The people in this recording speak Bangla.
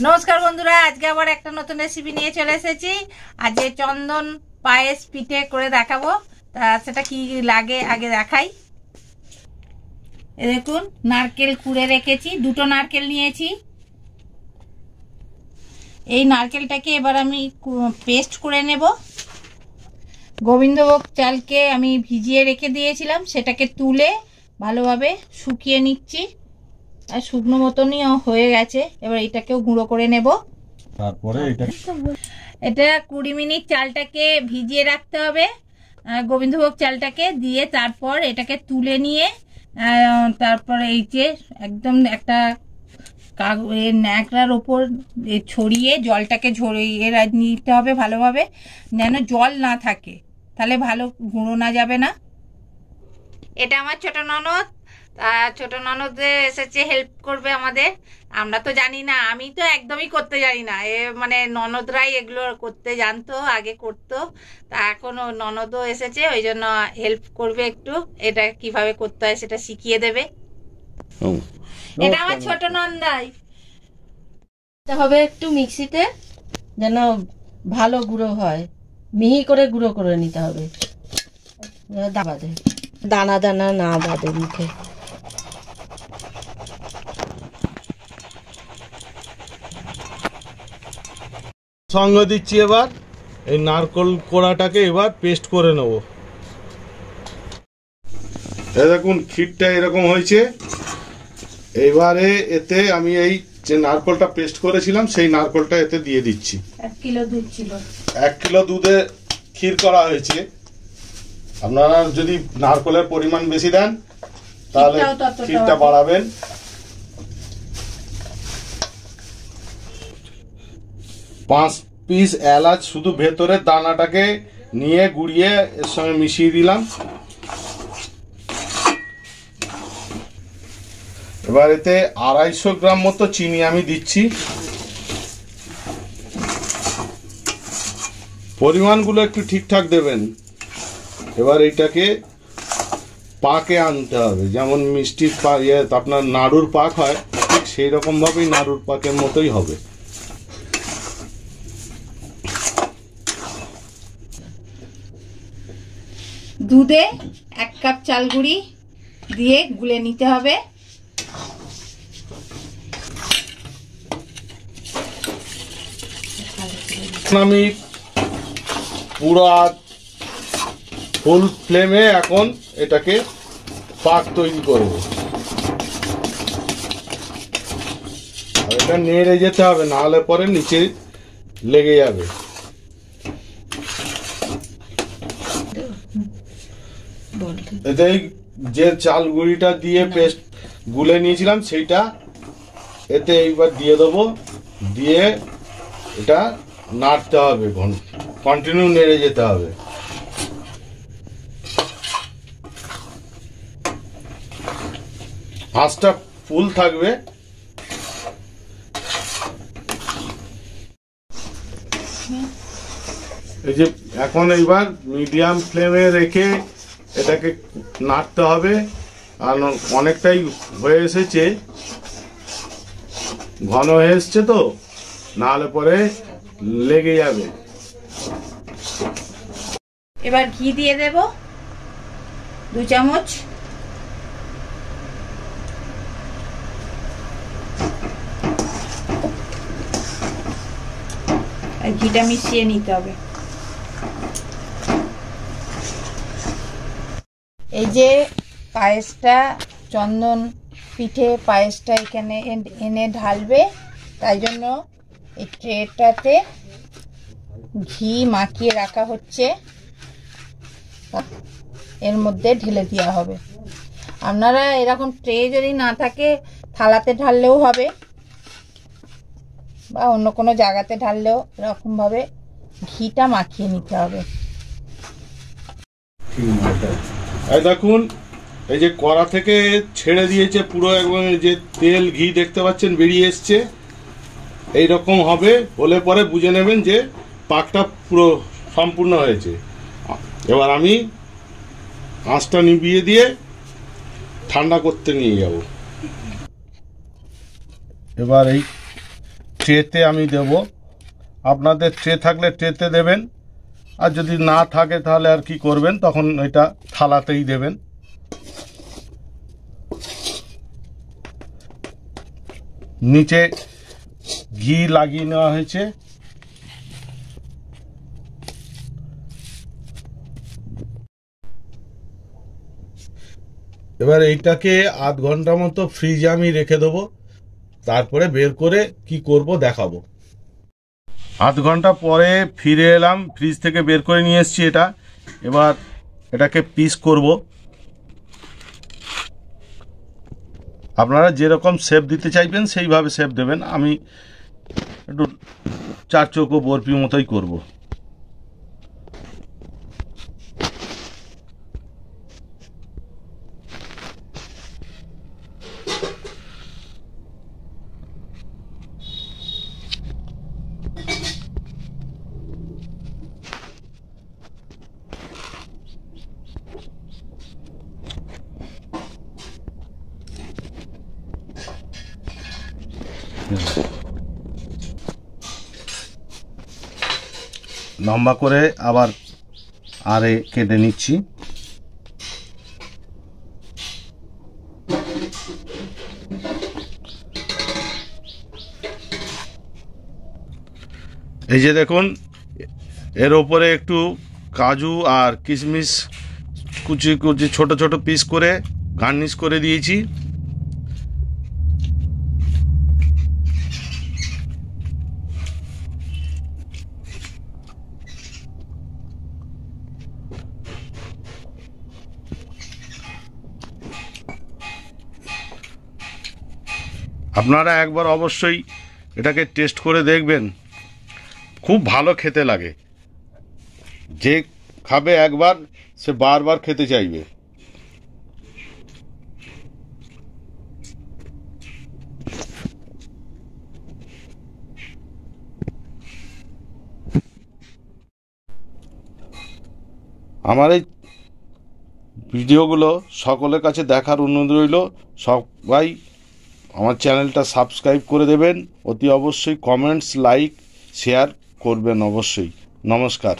নমস্কার বন্ধুরা, আজকে আবার একটা নতুন রেসিপি নিয়ে চলে এসেছি। আজকে চন্দন পায়েস পিঠে করে দেখাবো। তা সেটা কি লাগে আগে দেখাই। দেখুন, নারকেল কুড়ে রেখেছি, দুটো নারকেল নিয়েছি। এই নারকেলটাকে এবার আমি পেস্ট করে নেব। গোবিন্দভোগ চালকে আমি ভিজিয়ে রেখে দিয়েছিলাম, সেটাকে তুলে ভালোভাবে শুকিয়ে নিচ্ছি। আর শুকনো মতনই হয়ে গেছে। এবার এটাকেও গুঁড়ো করে নেব। তারপরে এটা 20 মিনিট চালটাকে ভিজিয়ে রাখতে হবে, গোবিন্দভোগ চালটাকে দিয়ে। তারপর এটাকে তুলে নিয়ে তারপর এই যে একদম একটা ন্যাকড়ার ওপর ছড়িয়ে জলটাকে ঝরিয়ে নিতে হবে ভালোভাবে, যেন জল না থাকে, তাহলে ভালো গুঁড়ো না যাবে না। এটা আমার ছোট ননদ, ছোট ননদ এসেছে হেল্প করবে আমাদের। আমরা তো জানি না, আমি তো একদমই করতে জানি না। মানে ননদরাই এগুলো করতে জানতো, আগে করতো। তা এখন ননদও এসেছে, ওই জন্য হেল্প করবে একটু। এটা কিভাবে করতে হয় সেটা শিখিয়ে দেবে। এটা আমার ছোট নন্দাই। হবে একটু মিক্সিতে, যেন ভালো গুঁড়ো হয়, মিহি করে গুঁড়ো করে নিতে হবে, দানা দানা না বাদে মুখে। সঙ্গে দিচ্ছি এবার এই নারকেল কোড়াটাকে এবার পেস্ট করে নেব। এই দেখুন ক্ষীরটা এরকম হয়েছে। এবারে এতে আমি এই যে নারকেলটা পেস্ট করেছিলাম সেই নারকেলটা এতে দিয়ে দিচ্ছি। 1 কিলো দুধ ছিল, 1 কিলো দুধে ক্ষীর করা হয়েছে। আপনারা যদি নারকেলের পরিমাণ বেশি দেন তাহলে ক্ষীরটা বাড়াবেন। পাঁচ পিস এলাচ শুধু ভেতরের দানাটাকে নিয়ে গুঁড়িয়ে এর সঙ্গে মিশিয়ে দিলাম। এবার এতে 250 গ্রাম মতো চিনি আমি দিচ্ছি। পরিমাণগুলো একটু ঠিকঠাক দেবেন। এবার এইটাকে পাকে আনতে হবে, যেমন মিষ্টির পাক আপনার নাড়ুর পাক হয়, ঠিক সেই রকম ভাবেই নাড়ুর পাকের মতোই হবে। দুধে 1 কাপ চাল গুঁড়ি দিয়ে গুলে নিতে হবে। আমি পুরো ফুল ফ্লেমে এখন এটাকে পাক তৈরি করব। এটা নেড়ে যেতে হবে, না হলে পরে নিচে লেগে যাবে। এতে যে চাল গুঁড়িটা দিয়ে পেস্ট গুলে নিয়েছিলাম সেইটা এতে এইবার দিয়ে দেবো। দিয়ে এটা নাড়তে হবে, কন্টিনিউ নেড়ে যেতে হবে। আঁচটা ফুল থাকবে। এই যে এখন এইবার মিডিয়াম ফ্লেমে রেখে এটাকে নাড়তে হবে। আর অনেকটাই হয়ে এসেছে, ঘন হয়ে এসছে, তো না হলে পরে লেগে যাবে। এবার ঘি দিয়ে দেব 2 চামচ। আর ঘিটা মিশিয়ে নিতে হবে। এই যে পায়েসটা, চন্দন পিঠে পায়েসটা এখানে এনে ঢালবে, তাই জন্য এই ট্রেটাতে ঘি মাখিয়ে রাখা হচ্ছে, এর মধ্যে ঢেলে দেওয়া হবে। আপনারা এরকম ট্রে যদি না থাকে থালাতে ঢাললেও হবে, বা অন্য কোনো জায়গাতে ঢাললেও এরকমভাবে ঘিটা মাখিয়ে নিতে হবে। এই দেখুন, এই যে কড়া থেকে ছেড়ে দিয়েছে পুরো, এবং যে তেল ঘি দেখতে পাচ্ছেন বেরিয়ে এসছে। এইরকম হবে, হলে পরে বুঝে নেবেন যে পাকটা পুরো সম্পূর্ণ হয়েছে। এবার আমি আঁচটা নিভিয়ে দিয়ে ঠান্ডা করতে নিয়ে যাব। এবার এই ট্রেতে আমি দেব। আপনাদের ট্রে থাকলে ট্রেতে দেবেন, আর যদি না থাকে তাহলে আর কি করবেন, তখন এটা থালাতেই দেবেন। নিচে ঘি লাগিয়ে নেওয়া হয়েছে। এবার এইটাকে আধ ঘন্টা মতো ফ্রিজে আমি রেখে দেবো, তারপরে বের করে কি করব দেখাবো। আধ ঘন্টা পরে ফিরে এলাম, ফ্রিজ থেকে বের করে নিয়ে এসেছি এটা। এবার এটাকে পিস করব। আপনারা যেরকম শেপ দিতে চাইবেন সেইভাবে শেপ দেবেন। আমি একটু চার চৌকো বরফি মতোই করব। লম্বা করে আবার আরে কেটে নিচ্ছি। এই যে দেখুন, এর ওপরে একটু কাজু আর কিশমিশ কুচি কুচি ছোট ছোট পিস করে গার্নিশ করে দিয়েছি। আপনারা একবার অবশ্যই এটাকে টেস্ট করে দেখবেন, খুব ভালো খেতে লাগে। যে খাবে একবার সে বারবার খেতে চাইবে। আমার এই ভিডিওগুলো সকলের কাছে দেখার অনুরোধ রইল। সবাই আমার চ্যানেলটা সাবস্ক্রাইব করে দেবেন, অতি অবশ্যই কমেন্টস লাইক শেয়ার করবেন অবশ্যই। নমস্কার।